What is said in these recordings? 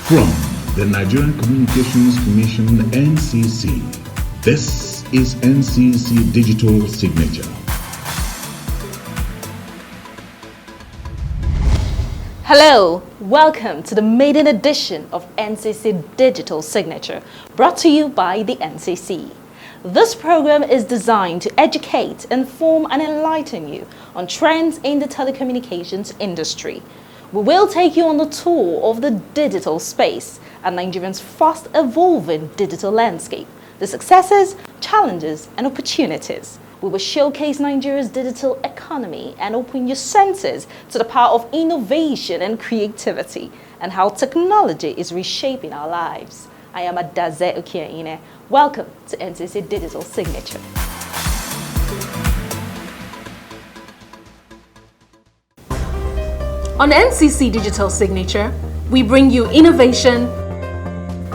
From the Nigerian Communications Commission (NCC), this is Ncc Digital Signature. Hello, welcome to the maiden edition of Ncc Digital Signature, brought to you by the NCC. This program is designed to educate, inform and enlighten you on trends in the telecommunications industry. We will take you on the tour of the digital space and Nigerians' fast evolving digital landscape, the successes, challenges and opportunities. We will showcase Nigeria's digital economy and open your senses to the power of innovation and creativity and how technology is reshaping our lives. I am Adaze Okiaine. Welcome to Ncc Digital Signature. On Ncc Digital Signature, we bring you innovation,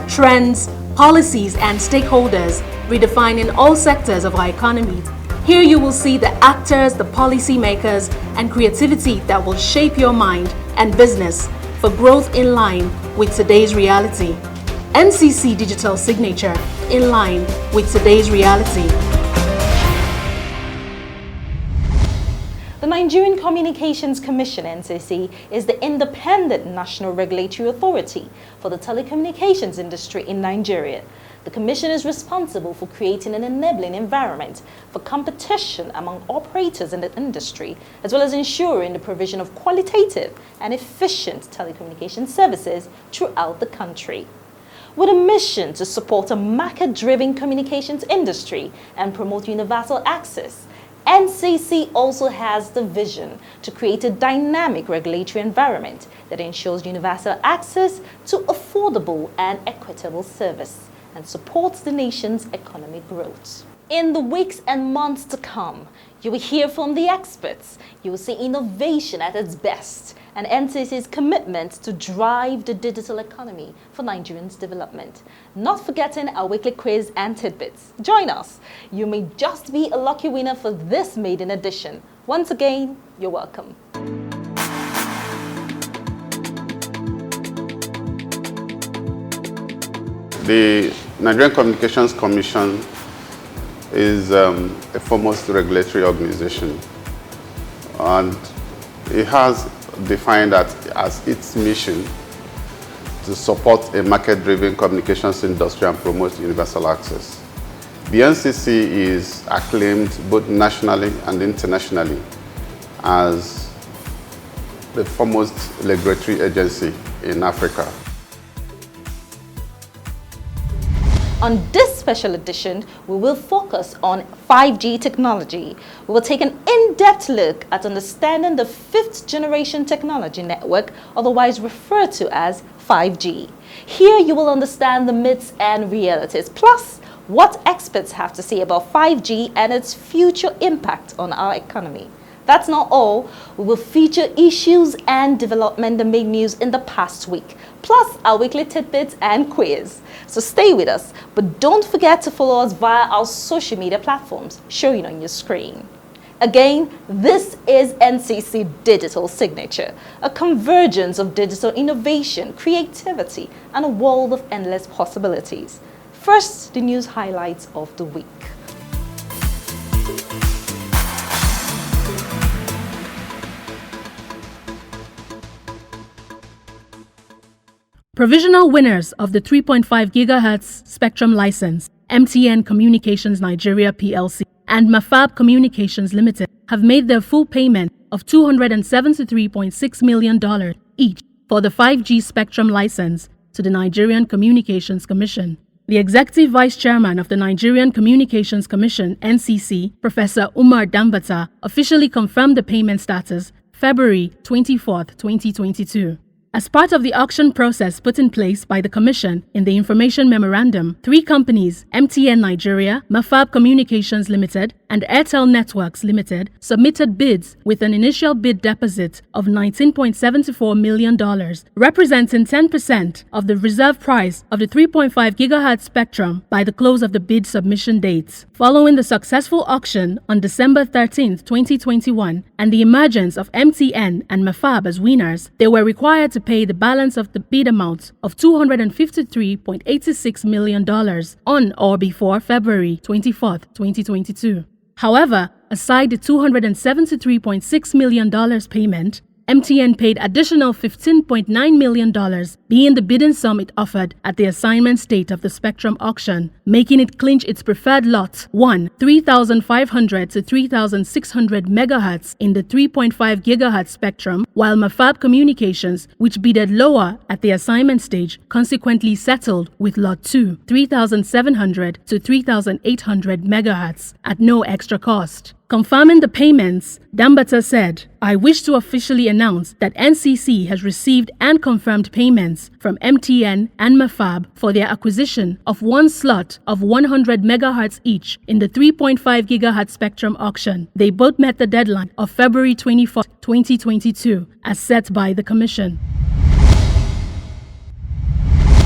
trends, policies and stakeholders redefining all sectors of our economy. Here you will see the actors, the policymakers, and creativity that will shape your mind and business for growth in line with today's reality. Ncc Digital Signature, in line with today's reality. The Nigerian Communications Commission (NCC) is the independent national regulatory authority for the telecommunications industry in Nigeria. The Commission is responsible for creating an enabling environment for competition among operators in the industry, as well as ensuring the provision of qualitative and efficient telecommunications services throughout the country. With a mission to support a market-driven communications industry and promote universal access, NCC also has the vision to create a dynamic regulatory environment that ensures universal access to affordable and equitable service and supports the nation's economic growth. In the weeks and months to come, you will hear from the experts, you will see innovation at its best, and NCC's commitment to drive the digital economy for Nigerians' development. Not forgetting our weekly quiz and tidbits. Join us. You may just be a lucky winner for this maiden edition. Once again, you're welcome. The Nigerian Communications Commission is a foremost regulatory organization, and it has defined that as its mission to support a market-driven communications industry and promote universal access. The NCC is acclaimed both nationally and internationally as the foremost regulatory agency in Africa. On this special edition, we will focus on 5G technology. We will take an in-depth look at understanding the fifth generation technology network, otherwise referred to as 5G. Here you will understand the myths and realities, plus what experts have to say about 5G and its future impact on our economy. That's not all. We will feature issues and development that made news in the past week, plus our weekly tidbits and quiz. So stay with us, but don't forget to follow us via our social media platforms showing on your screen. Again, this is NCC Digital Signature, a convergence of digital innovation, creativity, and a world of endless possibilities. First, the news highlights of the week. Provisional winners of the 3.5 GHz spectrum license, MTN Communications Nigeria PLC and Mafab Communications Limited, have made their full payment of $273.6 million each for the 5G spectrum license to the Nigerian Communications Commission. The Executive Vice Chairman of the Nigerian Communications Commission, NCC, Professor Umar Dambata, officially confirmed the payment status February 24, 2022. As part of the auction process put in place by the Commission in the Information Memorandum, 3 companies, MTN Nigeria, Mafab Communications Limited, and Airtel Networks Limited, submitted bids with an initial bid deposit of $19.74 million, representing 10% of the reserve price of the 3.5 GHz spectrum by the close of the bid submission dates. Following the successful auction on December 13, 2021, and the emergence of MTN and Mafab as winners, they were required to pay the balance of the bid amount of $253.86 million on or before February 24, 2022. However, aside the $273.6 million payment, MTN paid additional $15.9 million, being the bidding sum it offered at the assignment state of the spectrum auction, making it clinch its preferred lot 1, 3,500 to 3,600 MHz in the 3.5 GHz spectrum, while Mafab Communications, which bidded lower at the assignment stage, consequently settled with lot 2, 3,700 to 3,800 MHz at no extra cost. Confirming the payments, Dambata said, "I wish to officially announce that NCC has received and confirmed payments from MTN and Mafab for their acquisition of one slot of 100 MHz each in the 3.5 GHz spectrum auction. They both met the deadline of February 24, 2022, as set by the Commission."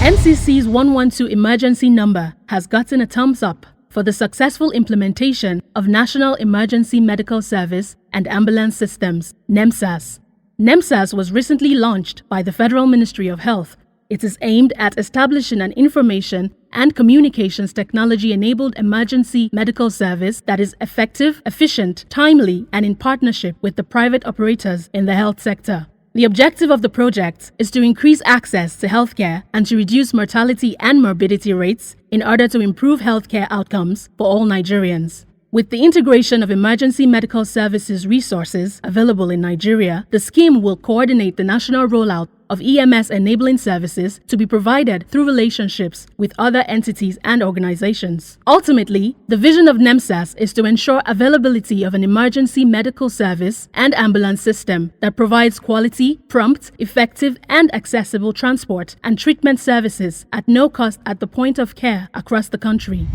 NCC's 112 emergency number has gotten a thumbs up for the successful implementation of National Emergency Medical Service and Ambulance Systems, NEMSAS. NEMSAS was recently launched by the Federal Ministry of Health. It is aimed at establishing an information and communications technology-enabled emergency medical service that is effective, efficient, timely, and in partnership with the private operators in the health sector. The objective of the project is to increase access to healthcare and to reduce mortality and morbidity rates in order to improve healthcare outcomes for all Nigerians. With the integration of emergency medical services resources available in Nigeria, the scheme will coordinate the national rollout of EMS enabling services to be provided through relationships with other entities and organizations. Ultimately, the vision of NEMSAS is to ensure availability of an emergency medical service and ambulance system that provides quality, prompt, effective, and accessible transport and treatment services at no cost at the point of care across the country.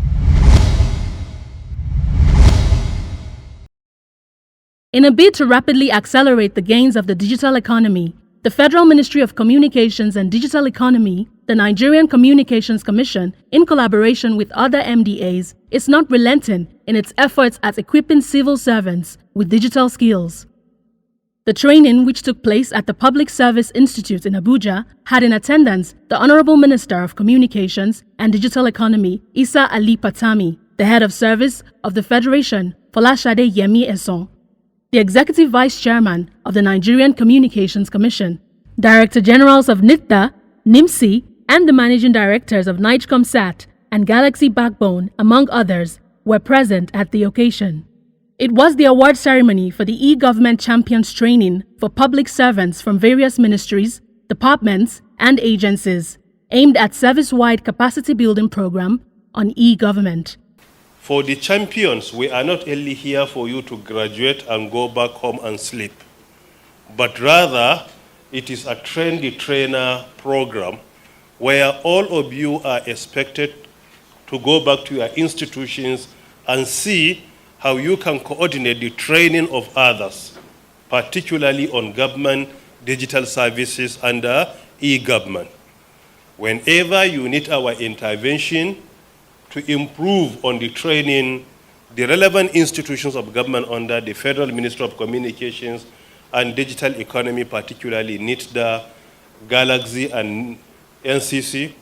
In a bid to rapidly accelerate the gains of the digital economy, the Federal Ministry of Communications and Digital Economy, the Nigerian Communications Commission, in collaboration with other MDAs, is not relenting in its efforts at equipping civil servants with digital skills. The training, which took place at the Public Service Institute in Abuja, had in attendance the Honorable Minister of Communications and Digital Economy, Issa Ali Patami, the Head of Service of the Federation, Folashade Yemi Eson, the Executive Vice Chairman of the Nigerian Communications Commission, Director Generals of NITDA, NIMC, and the Managing Directors of NIGCOMSAT and Galaxy Backbone, among others, were present at the occasion. It was the award ceremony for the e-Government Champions Training for public servants from various ministries, departments, and agencies, aimed at service-wide capacity building program on e-government. For the champions, we are not only here for you to graduate and go back home and sleep, but rather it is a train-the-trainer program where all of you are expected to go back to your institutions and see how you can coordinate the training of others, particularly on government digital services and e-government. Whenever you need our intervention to improve on the training, the relevant institutions of government under the Federal Ministry of Communications and Digital Economy, particularly NITDA, Galaxy, and NCC,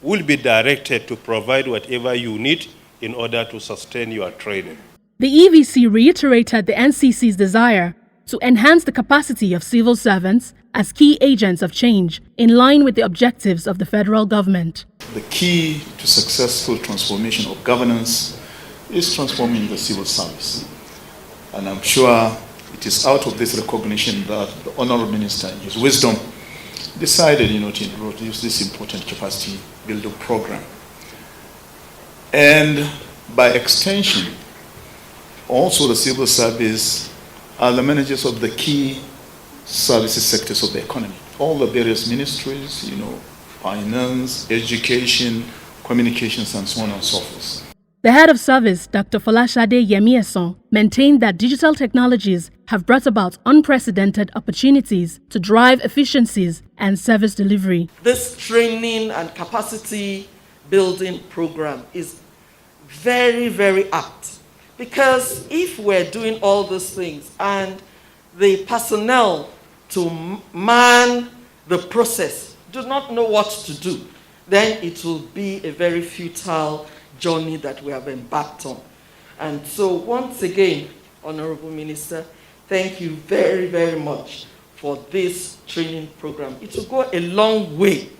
will be directed to provide whatever you need in order to sustain your training. The EVC reiterated the NCC's desire to enhance the capacity of civil servants as key agents of change in line with the objectives of the federal government. The key to successful transformation of governance is transforming the civil service. And I'm sure it is out of this recognition that the Honorable Minister, in his wisdom, decided to introduce this important capacity building program. And by extension, also the civil service are the managers of the key services sectors of the economy. All the various ministries, finance, education, communications, and so on and so forth. The head of service, Dr. Folashade Yemi Eson, maintained that digital technologies have brought about unprecedented opportunities to drive efficiencies and service delivery. This training and capacity building program is very, very apt, because if we're doing all these things and the personnel to man the process, do not know what to do, then it will be a very futile journey that we have embarked on. And so once again, Honorable Minister, thank you very, very much for this training program. It will go a long way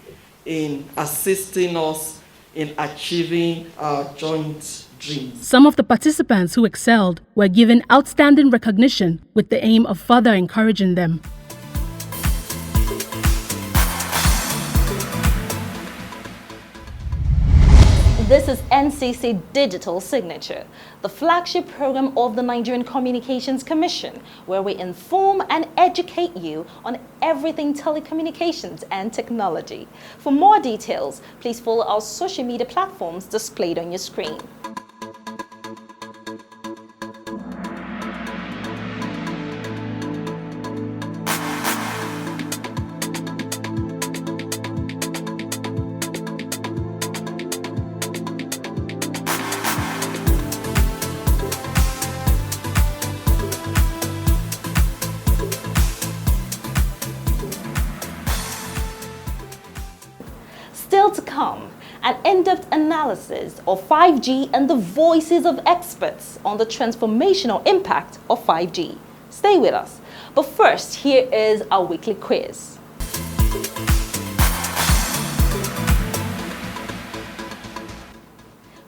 in assisting us in achieving our joint dreams. Some of the participants who excelled were given outstanding recognition with the aim of further encouraging them. This is Ncc Digital Signature, the flagship program of the Nigerian Communications Commission, where we inform and educate you on everything telecommunications and technology. For more details, please follow our social media platforms displayed on your screen. Still to come, an in-depth analysis of 5G and the voices of experts on the transformational impact of 5G. Stay with us. But first, here is our weekly quiz.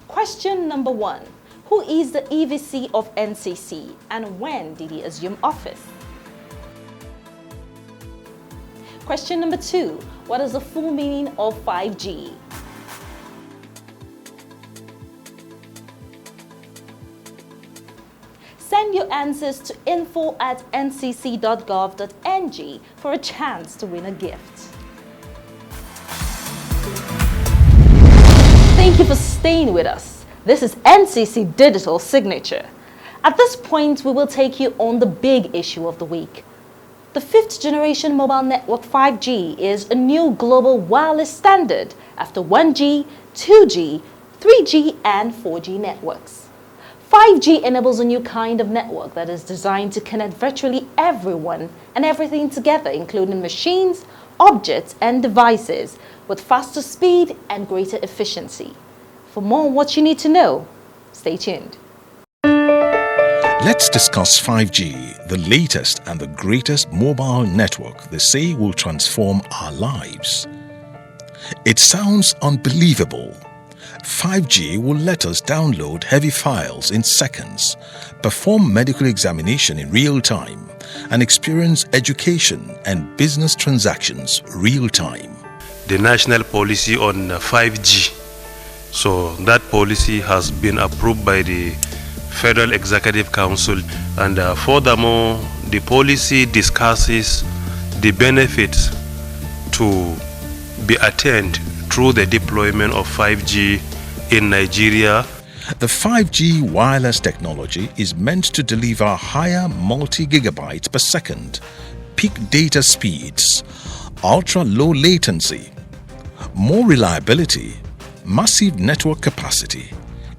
Question number 1. Who is the EVC of NCC and when did he assume office? Question number 2. What is the full meaning of 5G? Send your answers to info@ncc.gov.ng for a chance to win a gift. Thank you for staying with us. This is Ncc Digital Signature. At this point, we will take you on the big issue of the week. The 5th generation mobile network 5G is a new global wireless standard after 1G, 2G, 3G, and 4G networks. 5G enables a new kind of network that is designed to connect virtually everyone and everything together, including machines, objects, and devices, with faster speed and greater efficiency. For more on what you need to know, stay tuned. Let's discuss 5G, the latest and the greatest mobile network they say will transform our lives. It sounds unbelievable. 5G will let us download heavy files in seconds, perform medical examination in real time, and experience education and business transactions real time. The national policy on 5G. So that policy has been approved by the Federal Executive Council, and furthermore, the policy discusses the benefits to be attained through the deployment of 5G in Nigeria. The 5G wireless technology is meant to deliver higher multi-gigabytes per second, peak data speeds, ultra-low latency, more reliability, massive network capacity,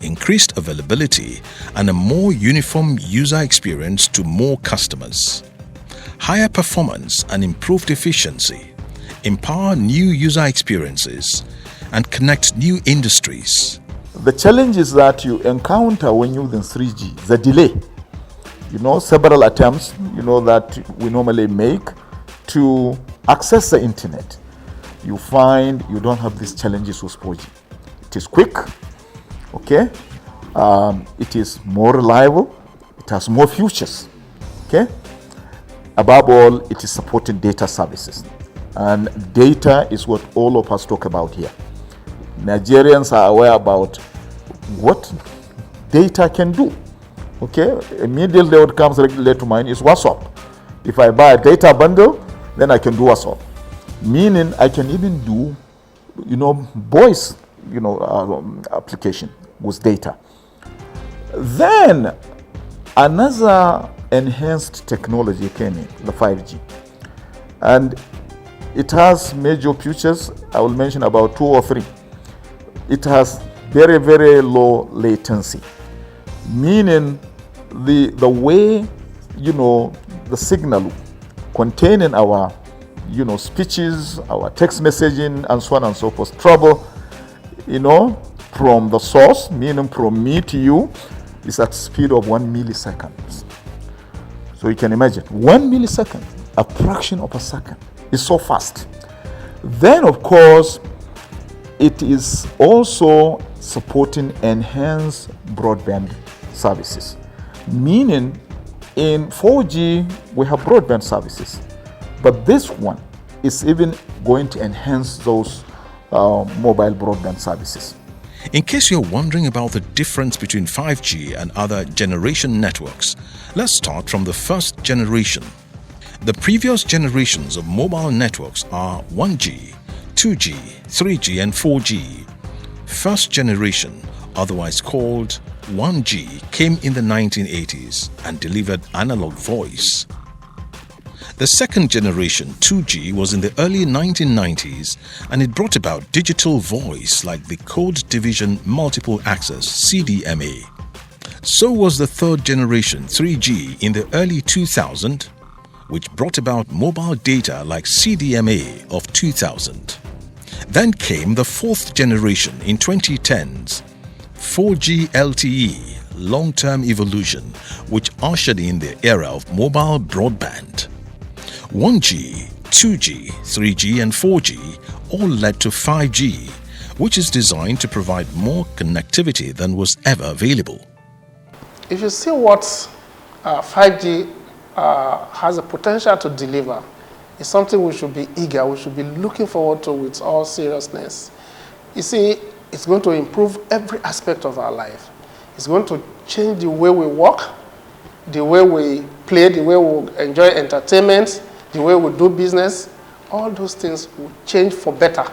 increased availability, and a more uniform user experience to more customers. Higher performance and improved efficiency, empower new user experiences, and connect new industries. The challenges that you encounter when using 3G, the delay. Several attempts, that we normally make to access the internet. You find you don't have these challenges with 4G. It is quick. Okay, it is more reliable, it has more features. Okay, above all, it is supporting data services, and data is what all of us talk about here. Nigerians are aware about what data can do. Okay, immediately what comes regularly to mind is WhatsApp. If I buy a data bundle, then I can do WhatsApp, meaning I can even do voice application with data. Then another enhanced technology came in, the 5G, and it has major features. I will mention about 2 or 3. It has very, very low latency, meaning the way the signal contained in our speeches, our text messaging, and so on and so forth, travel, from the source, meaning from me to you, is at speed of 1 millisecond. So you can imagine, 1 millisecond, a fraction of a second, is so fast. Then, of course, it is also supporting enhanced broadband services, meaning in 4G we have broadband services, but this one is even going to enhance those mobile broadband services. In case you're wondering about the difference between 5G and other generation networks, let's start from the first generation. The previous generations of mobile networks are 1G, 2G, 3G and 4G. First generation, otherwise called 1G, came in the 1980s and delivered analog voice. The second generation, 2G, was in the early 1990s and it brought about digital voice like the Code Division Multiple Access (CDMA). So was the third generation, 3G, in the early 2000s, which brought about mobile data like CDMA of 2000. Then came the fourth generation in 2010s, 4G LTE, long-term evolution, which ushered in the era of mobile broadband. 1G, 2G, 3G and 4G all led to 5G, which is designed to provide more connectivity than was ever available. If you see what 5G has a potential to deliver, it's something we should be eager, we should be looking forward to with all seriousness. You see, it's going to improve every aspect of our life. It's going to change the way we work, the way we play, the way we enjoy entertainment, the way we do business. All those things will change for better.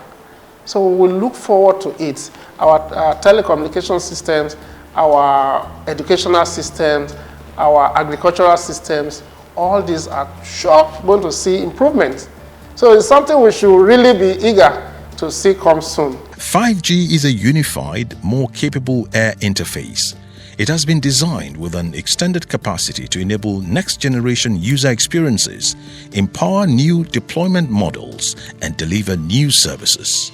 So we will look forward to it. Our telecommunication systems, our educational systems, our agricultural systems, all these are sure going to see improvements. So it's something we should really be eager to see come soon. 5G is a unified, more capable air interface. It has been designed with an extended capacity to enable next-generation user experiences, empower new deployment models, and deliver new services.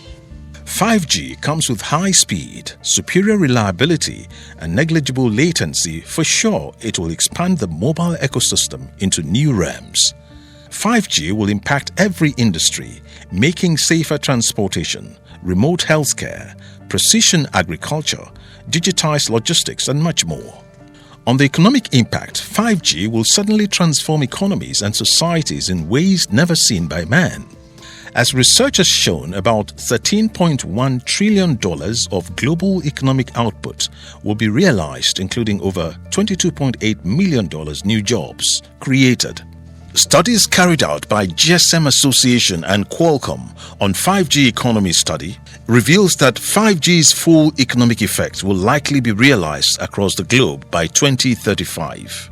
5G comes with high speed, superior reliability, and negligible latency. For sure, it will expand the mobile ecosystem into new realms. 5G will impact every industry, making safer transportation, remote healthcare, precision agriculture, digitized logistics, and much more. On the economic impact, 5G will suddenly transform economies and societies in ways never seen by man. As research has shown, about $13.1 trillion of global economic output will be realized, including over $22.8 million new jobs created. Studies carried out by GSM Association and Qualcomm on 5G economy study reveals that 5G's full economic effects will likely be realized across the globe by 2035,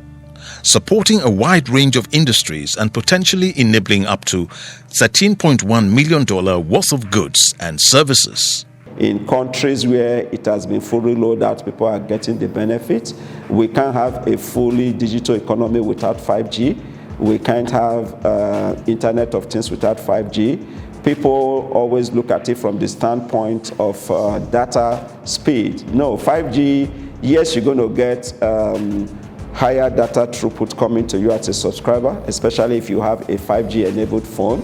supporting a wide range of industries and potentially enabling up to $13.1 million worth of goods and services. In countries where it has been fully rolled out, people are getting the benefits. We can't have a fully digital economy without 5G. We can't have Internet of Things without 5G. People always look at it from the standpoint of data speed. No, 5G, yes, you're going to get higher data throughput coming to you as a subscriber, especially if you have a 5G-enabled phone.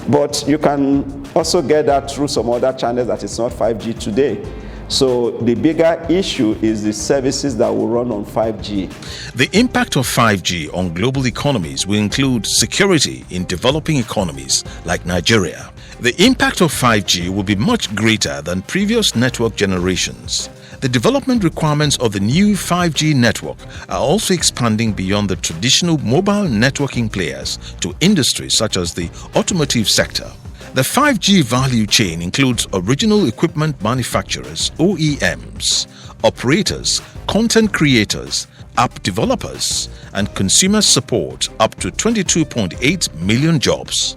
But you can also get that through some other channels that is not 5G today. So the bigger issue is the services that will run on 5G. The impact of 5G on global economies will include security in developing economies like Nigeria. The impact of 5G will be much greater than previous network generations. The development requirements of the new 5G network are also expanding beyond the traditional mobile networking players to industries such as the automotive sector. The 5G value chain includes original equipment manufacturers, OEMs, operators, content creators, app developers, and consumer support up to 22.8 million jobs.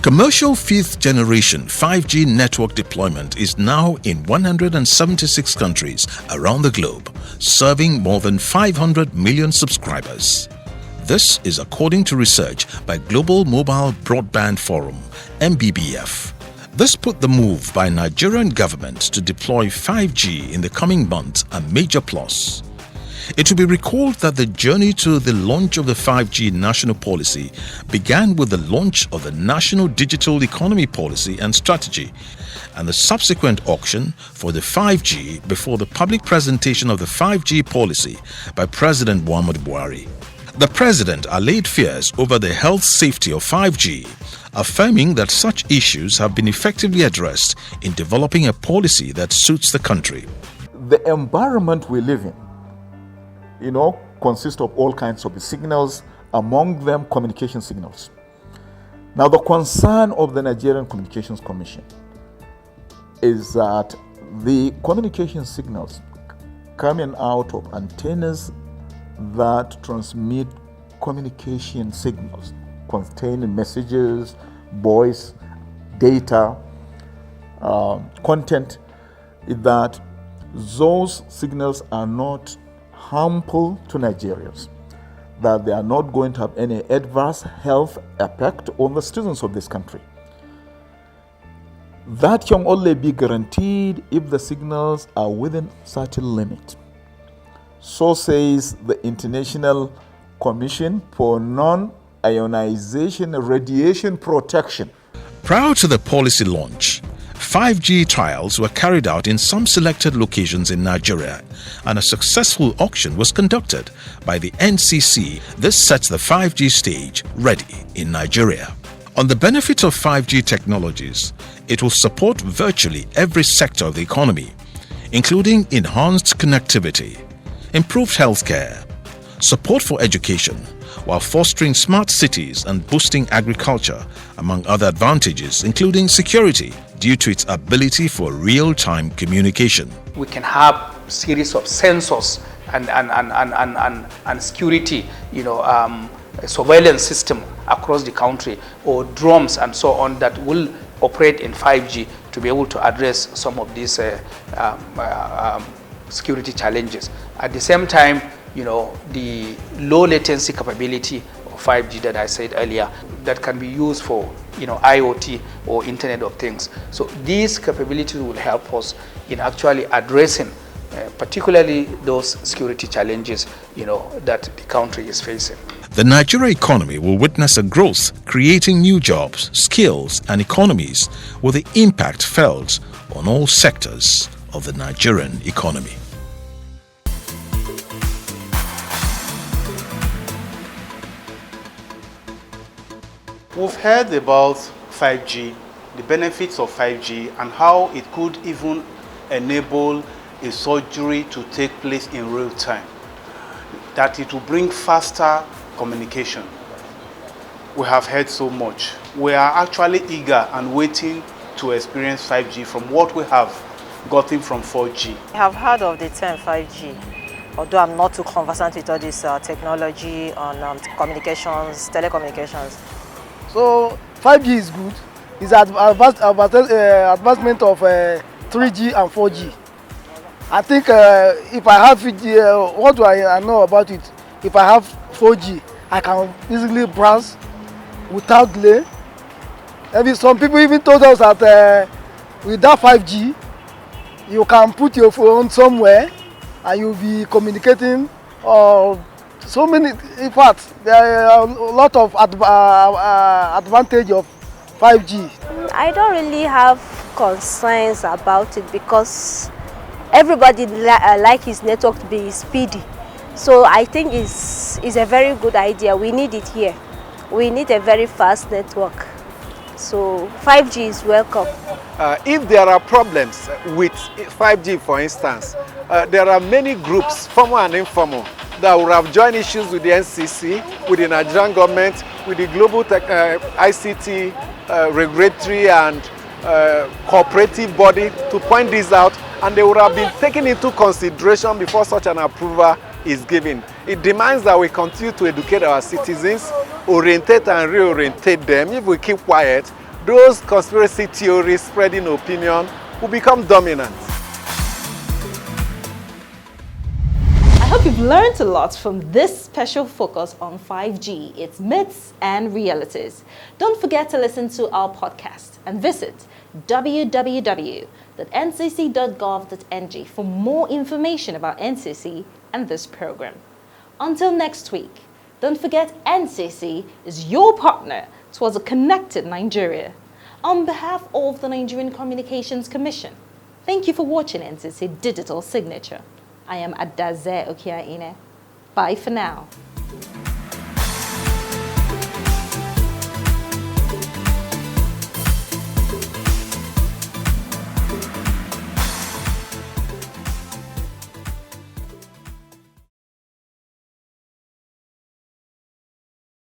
Commercial fifth generation 5G network deployment is now in 176 countries around the globe, serving more than 500 million subscribers. This is according to research by Global Mobile Broadband Forum, MBBF. This put the move by Nigerian government to deploy 5G in the coming months a major plus. It will be recalled that the journey to the launch of the 5G national policy began with the launch of the National Digital Economy Policy and Strategy and the subsequent auction for the 5G before the public presentation of the 5G policy by President Muhammadu Buhari. The president allayed fears over the health safety of 5G, affirming that such issues have been effectively addressed in developing a policy that suits the country. The environment we live in, consists of all kinds of signals, among them communication signals. Now, the concern of the Nigerian Communications Commission is that the communication signals coming out of antennas that transmit communication signals containing messages, voice, data, content, is that those signals are not harmful to Nigerians, that they are not going to have any adverse health effect on the citizens of this country. That can only be guaranteed if the signals are within certain limit. So says the International Commission for Non-Ionization Radiation Protection. Prior to the policy launch, 5G trials were carried out in some selected locations in Nigeria, and a successful auction was conducted by the Ncc. This sets the 5G stage ready in Nigeria. On the benefits of 5G technologies, it will support virtually every sector of the economy, including enhanced connectivity, improved healthcare, support for education, while fostering smart cities and boosting agriculture, among other advantages, including security, due to its ability for real-time communication. We can have a series of sensors and security, surveillance system across the country, or drones and so on, that will operate in 5G to be able to address some of these security challenges. At the same time, the low latency capability of 5G that I said earlier, that can be used for IoT or Internet of Things. So these capabilities will help us in actually addressing particularly those security challenges that the country is facing. The Nigeria economy will witness a growth, creating new jobs, skills and economies, with the impact felt on all sectors of the Nigerian economy. We've heard about 5G, the benefits of 5G, and how it could even enable a surgery to take place in real time, that it will bring faster communication. We have heard so much. We are actually eager and waiting to experience 5G from what we have gotten from 4G. I have heard of the term 5G, although I'm not too conversant with all this technology on communications, telecommunications. So 5G is good. It's advancement of 3G and 4G. I think if I have 5G, what do I know about it? If I have 4G, I can easily browse without delay. Maybe some people even told us that with that 5G, you can put your phone somewhere and you'll be communicating. So many, in fact, there are a lot of advantage of 5G. I don't really have concerns about it because everybody like his network to be speedy. So I think it's a very good idea. We need it here. We need a very fast network. So 5G is welcome. If there are problems with 5G, for instance, there are many groups, formal and informal, that will have joined issues with the Ncc, with the Nigerian government, with the global ICT regulatory and cooperative body to point this out, and they would have been taken into consideration before such an approval is given. It demands that we continue to educate our citizens, orientate and reorientate them. If we keep quiet, those conspiracy theories spreading opinion will become dominant. I hope you've learned a lot from this special focus on 5G, its myths and realities. Don't forget to listen to our podcast and visit www.ncc.gov.ng for more information about NCC and this program. Until next week, don't forget NCC is your partner towards a connected Nigeria. On behalf of the Nigerian Communications Commission, thank you for watching NCC Digital Signature. I am Adaze Okiaine. Bye for now.